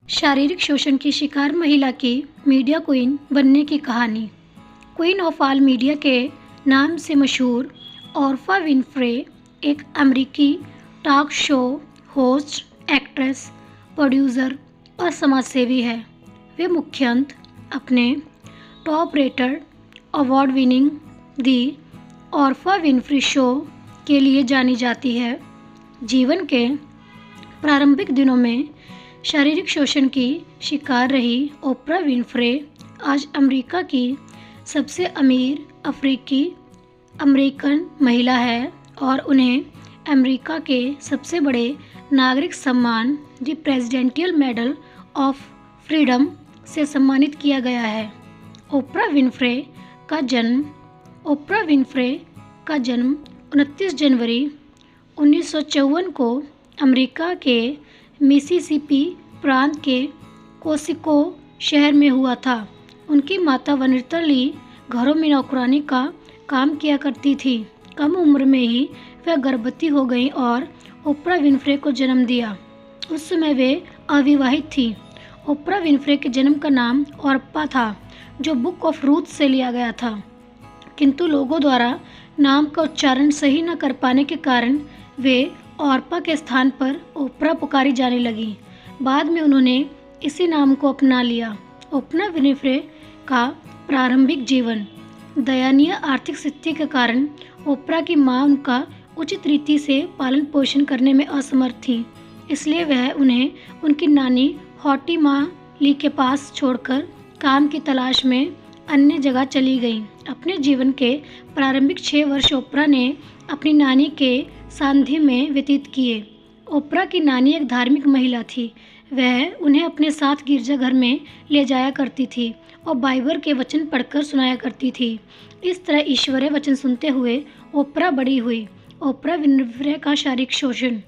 शारीरिक शोषण की शिकार महिला की मीडिया क्वीन बनने की कहानी। क्वीन ऑफ ऑल मीडिया के नाम से मशहूर ओप्रा विन्फ्रे एक अमेरिकी talk show host, actress, producer और समाजसेवी है। वे मुख्यतः अपने टॉप रेटेड अवार्ड विनिंग दी ओप्रा विन्फ्रे शो के लिए जानी जाती है। जीवन के प्रारंभिक दिनों में शारीरिक शोषण की शिकार रही ओप्रा विन्फ्रे आज अमेरिका की सबसे अमीर अमेरिकन महिला है और उन्हें अमेरिका के सबसे बड़े नागरिक सम्मान the presidential medal of freedom से सम्मानित किया गया है। ओप्रा विन्फ्रे का जन्म 29 जनवरी 1954 को अमेरिका के मिसिसिपी प्रांत के कोसिको शहर में हुआ था। उनकी माता वनिता ली घरों में नौकरानी का काम किया करती थी। कम उम्र में ही वह गर्भवती हो गई और ओप्रा विन्फ्रे को जन्म दिया। उस समय वे अविवाहित थी। ओप्रा विन्फ्रे के जन्म का नाम ओप्रा था, जो बुक ऑफ रूथ से लिया गया था, किंतु लोगों द्वारा नाम का उच्चारण सही न कर पाने के कारण वे ओप्रा के स्थान पर ओप्रा पुकारी जाने लगी। बाद में उन्होंने इसी नाम को अपना लिया। ओप्रा विन्फ्रे का प्रारंभिक जीवन। दयनीय आर्थिक स्थिति के कारण ओप्रा की मां उनका उचित रीति से पालन पोषण करने में असमर्थ थी, इसलिए वह उन्हें उनकी नानी हॉटी मां ली के पास छोड़कर काम की तलाश में अन्य जगह चली गईं। अपने जीवन के प्रारंभिक 6 वर्ष ओप्रा ने अपनी नानी के सानिध्य में व्यतीत किए। ओप्रा की नानी एक धार्मिक महिला थी। वह उन्हें अपने साथ गिरजाघर में ले जाया करती थी और बाइबल के वचन पढ़कर सुनाया करती थी। इस तरह ईश्वरीय वचन सुनते हुए ओप्रा बड़ी हुई। ओप्रा विन्फ्रे का शारीरिक शोषण।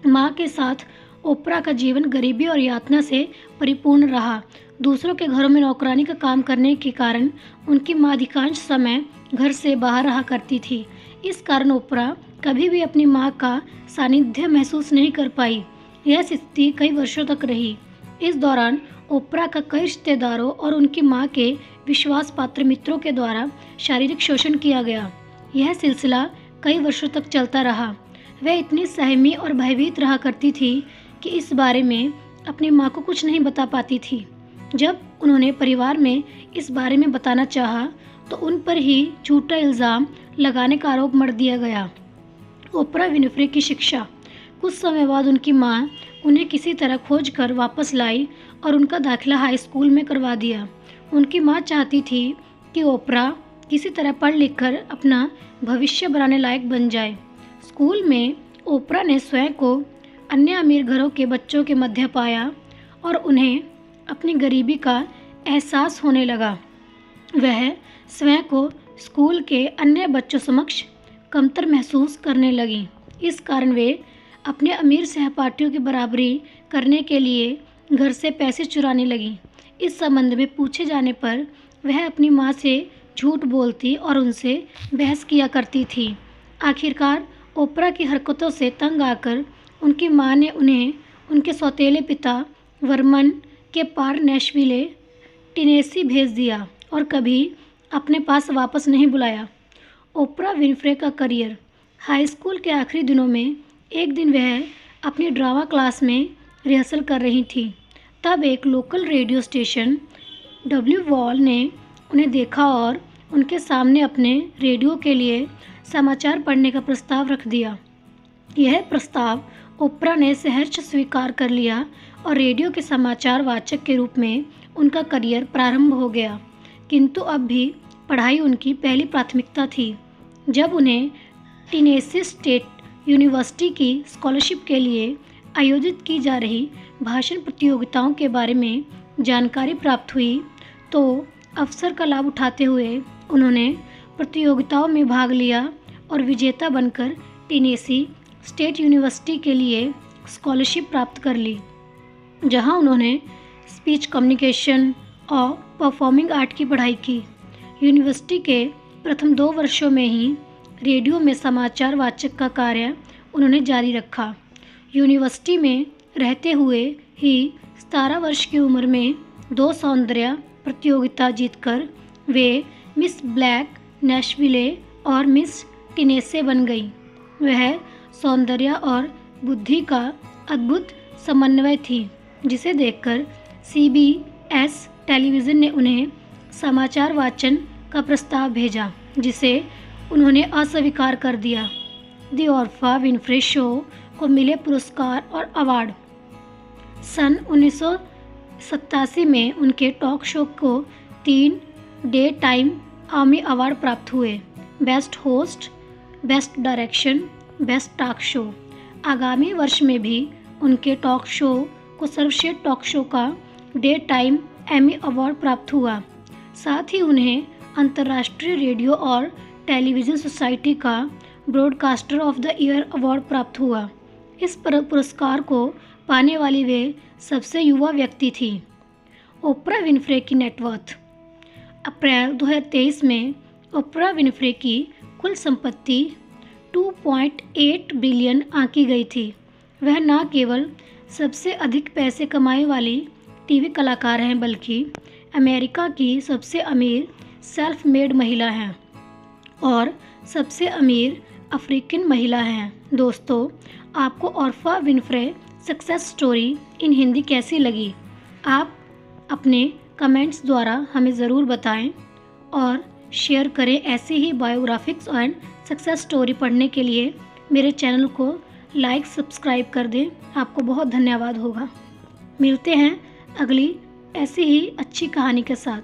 माँ के साथ ओप्रा का जीवन गरीबी और यातना से परिपूर्ण रहा। दूसरों के घरों में नौकरानी का काम करने के कारण उनकी माँ अधिकांश समय घर से बाहर रहा करती थी। इस कारण ओप्रा कभी भी अपनी माँ का सानिध्य महसूस नहीं कर पाई। यह स्थिति कई वर्षों तक रही। इस दौरान ओप्रा का कई रिश्तेदारों और उनकी माँ के विश्वास पात्र मित्रों के द्वारा शारीरिक शोषण किया गया। यह सिलसिला कई वर्षों तक चलता रहा। वह इतनी सहमी और भयभीत रहा करती थी कि इस बारे में अपनी माँ को कुछ नहीं बता पाती थी। जब उन्होंने परिवार में इस बारे में बताना चाहा तो उन पर ही झूठा इल्ज़ाम लगाने का आरोप मढ़ दिया गया। ओप्रा विन्फ्रे की शिक्षा। कुछ समय बाद उनकी मां उन्हें किसी तरह खोज कर वापस लाई और उनका दाखिला हाई स्कूल में करवा दिया। उनकी मां चाहती थी कि ओप्रा किसी तरह पढ़ लिख कर अपना भविष्य बनाने लायक बन जाए। स्कूल में ओप्रा ने स्वयं को अन्य अमीर घरों के बच्चों के मध्य पाया और उन्हें अपनी गरीबी का एहसास होने लगा। वह स्वयं को स्कूल के अन्य बच्चों समक्ष कमतर महसूस करने लगी। इस कारण वे अपने अमीर सहपाठियों की बराबरी करने के लिए घर से पैसे चुराने लगी। इस संबंध में पूछे जाने पर वह अपनी माँ से झूठ बोलती और उनसे बहस किया करती थी। आखिरकार ओप्रा की हरकतों से तंग आकर उनकी माँ ने उन्हें उनके सौतेले पिता वर्मन के पार नैशविले, टेनेसी भेज दिया और कभी अपने पास वापस नहीं बुलाया। ओप्रा विन्फ्रे का करियर। हाई स्कूल के आखिरी दिनों में एक दिन वह अपनी ड्रामा क्लास में रिहर्सल कर रही थी। तब एक local radio station W wall ने उन्हें देखा और उनके सामने अपने रेडियो के लिए समाचार पढ़ने का प्रस्ताव रख दिया। यह प्रस्ताव ओप्रा ने सहर्ष स्वीकार कर लिया और रेडियो के समाचार वाचक के रूप में उनका करियर प्रारंभ हो गया। किंतु अब भी पढ़ाई उनकी पहली प्राथमिकता थी। जब उन्हें टेनेसी स्टेट यूनिवर्सिटी की स्कॉलरशिप के लिए आयोजित की जा रही भाषण प्रतियोगिताओं के बारे में जानकारी प्राप्त हुई तो अवसर का लाभ उठाते हुए उन्होंने प्रतियोगिताओं में भाग लिया और विजेता बनकर टेनेसी स्टेट यूनिवर्सिटी के लिए स्कॉलरशिप प्राप्त कर ली, जहां उन्होंने स्पीच कम्युनिकेशन और परफॉर्मिंग आर्ट की पढ़ाई की। यूनिवर्सिटी के प्रथम 2 वर्षों में ही रेडियो में समाचार वाचक का कार्य उन्होंने जारी रखा। यूनिवर्सिटी में रहते हुए ही 17 वर्ष की उम्र में 2 सौंदर्य प्रतियोगिता जीतकर वे मिस ब्लैक नेशविले और मिस टेनेसी बन गईं। वह सौंदर्य और बुद्धि का अद्भुत समन्वय थी, जिसे देखकर CBS टेलीविज़न ने उन्हें समाचार वाचन का प्रस्ताव भेजा, जिसे उन्होंने अस्वीकार कर दिया। द ओप्रा विन्फ्रे शो को मिले पुरस्कार और अवार्ड। सन 1987 में उनके टॉक शो को 3 डे टाइम एमी अवार्ड प्राप्त हुए, best host, best direction, best talk show. आगामी वर्ष में भी उनके टॉक शो को सर्वश्रेष्ठ टॉक शो का डे टाइम एमी अवार्ड प्राप्त हुआ। साथ ही उन्हें अंतर्राष्ट्रीय रेडियो और टेलीविज़न सोसाइटी का broadcaster of the year award प्राप्त हुआ। इस पुरस्कार को पाने वाली वे सबसे युवा व्यक्ति थी। ओप्रा विन्फ्रे की नेटवर्थ। अप्रैल 2023 में ओप्रा विन्फ्रे की कुल संपत्ति 2.8 बिलियन आंकी गई थी। वह न केवल सबसे अधिक पैसे कमाने वाली टीवी कलाकार हैं, बल्कि अमेरिका की सबसे अमीर सेल्फ मेड महिला हैं और सबसे अमीर अफ्रीकन महिला हैं। दोस्तों, आपको Oprah Winfrey success story in Hindi कैसी लगी? आप अपने कमेंट्स द्वारा हमें ज़रूर बताएं और शेयर करें। ऐसे ही बायोग्राफिक्स एंड सक्सेस स्टोरी पढ़ने के लिए मेरे चैनल को लाइक सब्सक्राइब कर दें। आपको बहुत धन्यवाद होगा। मिलते हैं अगली ऐसी ही अच्छी कहानी के साथ।